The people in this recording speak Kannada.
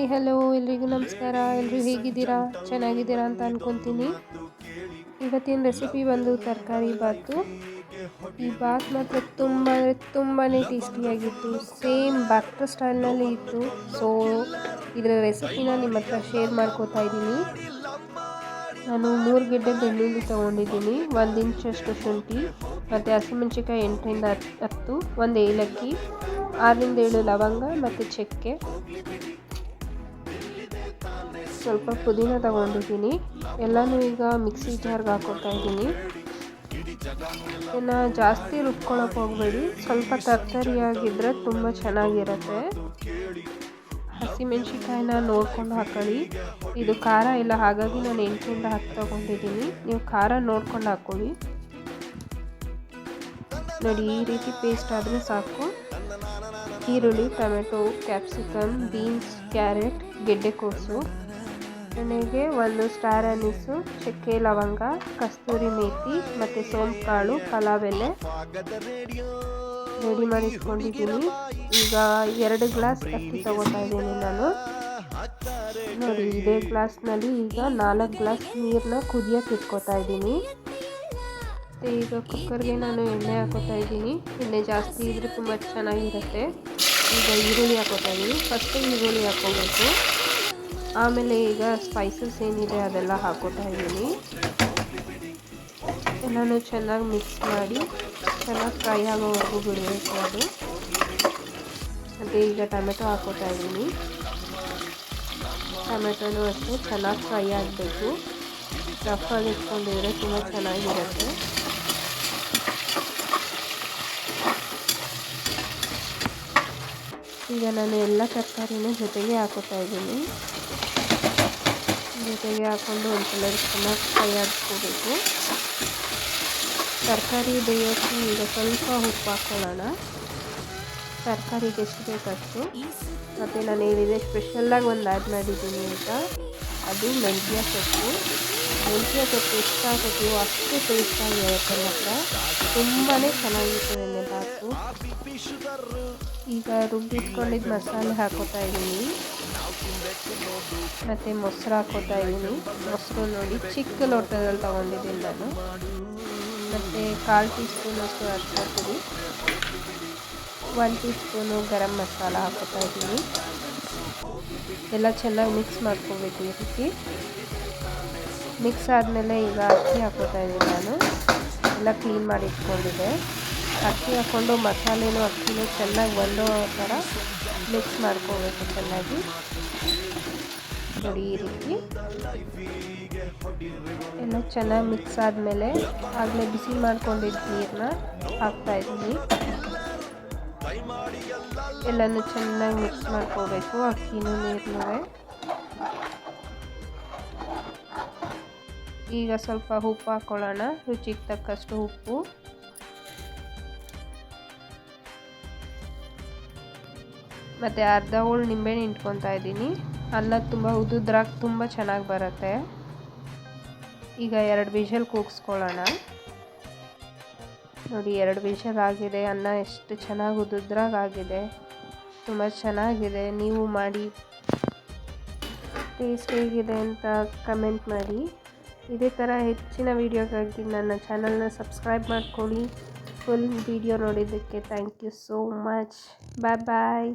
ಹಾಯ್ ಹಲೋ ಎಲ್ರಿಗೂ ನಮಸ್ಕಾರ. ಎಲ್ಲರೂ ಹೇಗಿದ್ದೀರಾ? ಚೆನ್ನಾಗಿದ್ದೀರಾ ಅಂತ ಅಂದ್ಕೊತೀನಿ. ಇವತ್ತಿನ ರೆಸಿಪಿ ಬಂದು ತರಕಾರಿ ಬಾತು. ಈ ಬಾತ್ ಮಾತ್ರ ತುಂಬ ಅಂದರೆ ತುಂಬಾ ಟೇಸ್ಟಿಯಾಗಿತ್ತು. ಸೇಮ್ ಭತ್ತ ಸ್ಟೈಲ್ನಲ್ಲಿ ಇತ್ತು. ಸೊ ಇದರ ರೆಸಿಪಿನ ನಿಮ್ಮ ಹತ್ರ ಶೇರ್ ಮಾಡ್ಕೋತಾ ಇದ್ದೀನಿ. ನಾನು 3 ಗೆಡ್ಡೆ ಬೆಳ್ಳುಳ್ಳಿ ತೊಗೊಂಡಿದ್ದೀನಿ, 1 ಇಂಚಷ್ಟು ಶುಂಠಿ ಮತ್ತು ಹಸಿಮೆಣಸಿಕಾಯಿ 8ರಿಂದ 10, 1 ಏಲಕ್ಕಿ, 6ರಿಂದ 7 ಲವಂಗ ಮತ್ತು ಚಕ್ಕೆ, ಸ್ವಲ್ಪ ಪುದೀನ ತಗೊಂಡಿದ್ದೀನಿ. ಎಲ್ಲನೂ ಈಗ ಮಿಕ್ಸಿ ಜಾರ್ಗೆ ಹಾಕೋತಾ ಇದ್ದೀನಿ. ಇದನ್ನು ಜಾಸ್ತಿ ರುಬ್ಕೊಳ್ಳೋಕೆ ಹೋಗಬೇಡಿ, ಸ್ವಲ್ಪ ತರ್ತರಿಯಾಗಿದ್ದರೆ ತುಂಬ ಚೆನ್ನಾಗಿರುತ್ತೆ. ಹಸಿಮೆಣ್ಸಿಕಾಯಿನ ನೋಡ್ಕೊಂಡು ಹಾಕೊಳ್ಳಿ. ಇದು ಖಾರ ಇಲ್ಲ, ಹಾಗಾಗಿ ನಾನು 8ರಿಂದ 10 ತೊಗೊಂಡಿದ್ದೀನಿ. ನೀವು ಖಾರ ನೋಡ್ಕೊಂಡು ಹಾಕ್ಕೊಳ್ಳಿ. ನೋಡಿ, ಈ ರೀತಿ ಪೇಸ್ಟ್ ಆದರೆ ಸಾಕು. ಈರುಳ್ಳಿ, ಟೊಮೆಟೊ, ಕ್ಯಾಪ್ಸಿಕಮ್, ಬೀನ್ಸ್, ಕ್ಯಾರೆಟ್, ಗೆಡ್ಡೆಕೋಸು, ನನಗೆ 1 ಸ್ಟಾರ್ ಅನೀಸು, ಚಕ್ಕೆ, ಲವಂಗ, ಕಸ್ತೂರಿ ಮೇಥಿ ಮತ್ತು ಸೋಂಪು ಕಾಳು, ಪಲಾವ್ ಎಲೆ ರೆಡಿ ಮಾಡಿ ಇಟ್ಕೊಂಡಿದ್ದೀನಿ. ಈಗ 2 ಗ್ಲಾಸ್ ಅಕ್ಕಿ ತೊಗೋತಾ ಇದ್ದೀನಿ ನಾನು. ನೋಡಿ, ಇದೇ ಗ್ಲಾಸ್ನಲ್ಲಿ ಈಗ 4 ಗ್ಲಾಸ್ ನೀರನ್ನ ಕುದಿಯೋಕೆ ಇಟ್ಕೋತಾ ಇದ್ದೀನಿ. ಮತ್ತು ಈಗ ಕುಕ್ಕರ್ಗೆ ನಾನು ಎಣ್ಣೆ ಹಾಕೋತಾ ಇದ್ದೀನಿ. ಎಣ್ಣೆ ಜಾಸ್ತಿ ಇದ್ದರೆ ತುಂಬ ಚೆನ್ನಾಗಿರುತ್ತೆ. ಈಗ ಈರುಳ್ಳಿ ಹಾಕೋತಾ ಇದ್ದೀನಿ. ಫಸ್ಟು ಈರುಳ್ಳಿ ಹಾಕ್ಕೋಬೇಕು, ಆಮೇಲೆ ಈಗ ಸ್ಪೈಸಸ್ ಏನಿದೆ ಅದೆಲ್ಲ ಹಾಕೋತಾ ಇದ್ದೀನಿ. ಎಲ್ಲನೂ ಚೆನ್ನಾಗಿ ಮಿಕ್ಸ್ ಮಾಡಿ ಚೆನ್ನಾಗಿ ಫ್ರೈ ಆಗೋವರೆಗೂ ಬಿಡಬೇಕು ಅದು. ಮತ್ತು ಈಗ ಟೊಮೆಟೊ ಹಾಕೋತಾ ಇದ್ದೀನಿ. ಟೊಮೆಟೊನೂ ಅಷ್ಟೇ ಚೆನ್ನಾಗಿ ಫ್ರೈ ಆಗಬೇಕು. ರಫಾಗಿ ಇಟ್ಕೊಂಡಿದ್ರೆ ತುಂಬ ಚೆನ್ನಾಗಿರುತ್ತೆ. ಈಗ ನಾನು ಎಲ್ಲ ತರಕಾರಿನ ಜೊತೆಗೆ ಹಾಕೋತಾ ಇದ್ದೀನಿ. ಜೊತೆಗೆ ಹಾಕ್ಕೊಂಡು ಒಂದ್ಸಲ ಚೆನ್ನಾಗಿ ಫ್ರೈ ಆಗಿಸ್ಕೋಬೇಕು. ತರಕಾರಿ ಬೇಯೋಕ್ಕೆ ಈಗ ಸ್ವಲ್ಪ ಉಪ್ಪು ಹಾಕ್ಕೊಳ್ಳೋಣ, ತರಕಾರಿಗೆ ಎಷ್ಟು ಬೇಕಷ್ಟು. ಮತ್ತು ನಾನು ಹೇಳಿದೆ ಸ್ಪೆಷಲ್ಲಾಗಿ ಒಂದು ಆ್ಯಡ್ ಮಾಡಿದ್ದೀನಿ ಅಂತ, ಅದು ಮೆಂತ್ಯ ಸೊಪ್ಪು. ಮೆಂತ್ಯ ಸೊಪ್ಪು ಎಷ್ಟು ಹಾಕೋತೀವೋ ಅಷ್ಟು ಟೇಸ್ಟಾಗಿರುತ್ತೆ. ಮಾತ್ರ ತುಂಬಾ ಚೆನ್ನಾಗಿರ್ತದೆ ಬಾತು. ಈಗ ರುಬ್ಬಿಟ್ಕೊಂಡಿದ್ದು ಮಸಾಲೆ ಹಾಕೋತಾ ಇದ್ದೀನಿ. ಮತ್ತು ಮೊಸರು ಹಾಕೋತಾ ಇದ್ದೀನಿ. ಮೊಸರು ನೋಡಿ ಚಿಕ್ಕ ಲೋಟದಲ್ಲಿ ತೊಗೊಂಡಿದ್ದೀನಿ ನಾನು. ಮತ್ತು 1/4 ಟೀ ಸ್ಪೂನಷ್ಟು ಅರಿಶಿನ ಪುಡಿ, 1 ಟೀ ಸ್ಪೂನು ಗರಂ ಮಸಾಲ ಹಾಕೋತಾ ಇದ್ದೀನಿ. ಎಲ್ಲ ಚೆನ್ನಾಗಿ ಮಿಕ್ಸ್ ಮಾಡ್ಕೋಬೇಕು. ಈ ರೀತಿ ಮಿಕ್ಸ್ ಆದಮೇಲೆ ಈಗ ಅಕ್ಕಿ ಹಾಕೋತಾ ಇದ್ದೀನಿ ನಾನು. ಎಲ್ಲ ಕ್ಲೀನ್ ಮಾಡಿ ಇಟ್ಕೊಂಡಿದ್ದೆ. ಅಕ್ಕಿ ಹಾಕ್ಕೊಂಡು ಮಸಾಲೆನೂ ಅಕ್ಕಿನೂ ಚೆನ್ನಾಗಿ ಒಂದೋ ಥರ ಮಿಕ್ಸ್ ಮಾಡ್ಕೋಬೇಕು ಚೆನ್ನಾಗಿ. ನೋಡಿ, ಈ ರೀತಿ ಎಲ್ಲ ಚೆನ್ನಾಗಿ ಮಿಕ್ಸ್ ಆದಮೇಲೆ ಆಗಲೇ ಬಿಸಿ ಮಾಡ್ಕೊಂಡಿದ್ದ ನೀರನ್ನ ಹಾಕ್ತಾಯಿದ್ದೀನಿ. ಎಲ್ಲನೂ ಚೆನ್ನಾಗಿ ಮಿಕ್ಸ್ ಮಾಡ್ಕೋಬೇಕು, ಅಕ್ಕಿನೂ ನೀರನ್ನೂ. ಈಗ ಸ್ವಲ್ಪ ಉಪ್ಪು ಹಾಕ್ಕೊಳ್ಳೋಣ, ರುಚಿಗೆ ತಕ್ಕಷ್ಟು ಉಪ್ಪು. ಮತ್ತು ಅರ್ಧ ಹೋಳು ನಿಂಬೆಹಣ್ಣು ಇಟ್ಕೊತಾ ಇದ್ದೀನಿ. ಅನ್ನ ತುಂಬ ಉದುದ್ರಾಗಿ ತುಂಬ ಚೆನ್ನಾಗಿ ಬರುತ್ತೆ. ಈಗ 2 ವಿಷಲ್ ಕೂಗಿಸ್ಕೊಳ್ಳೋಣ. ನೋಡಿ, 2 ವಿಷಲ್ ಆಗಿದೆ. ಅನ್ನ ಎಷ್ಟು ಚೆನ್ನಾಗಿ ಉದುದ್ರಾಗಿದೆ, ತುಂಬ ಚೆನ್ನಾಗಿದೆ. ನೀವು ಮಾಡಿ ಟೇಸ್ಟ್ ಹೇಗಿದೆ ಅಂತ ಕಮೆಂಟ್ ಮಾಡಿ. ಇದೇ ಥರ ಹೆಚ್ಚಿನ ವೀಡಿಯೋಗಾಗಿ ನನ್ನ ಚಾನಲ್ನ ಸಬ್ಸ್ಕ್ರೈಬ್ ಮಾಡ್ಕೊಳ್ಳಿ. ಫುಲ್ ವೀಡಿಯೋ ನೋಡಿದ್ದಕ್ಕೆ thank you so much. Bye bye.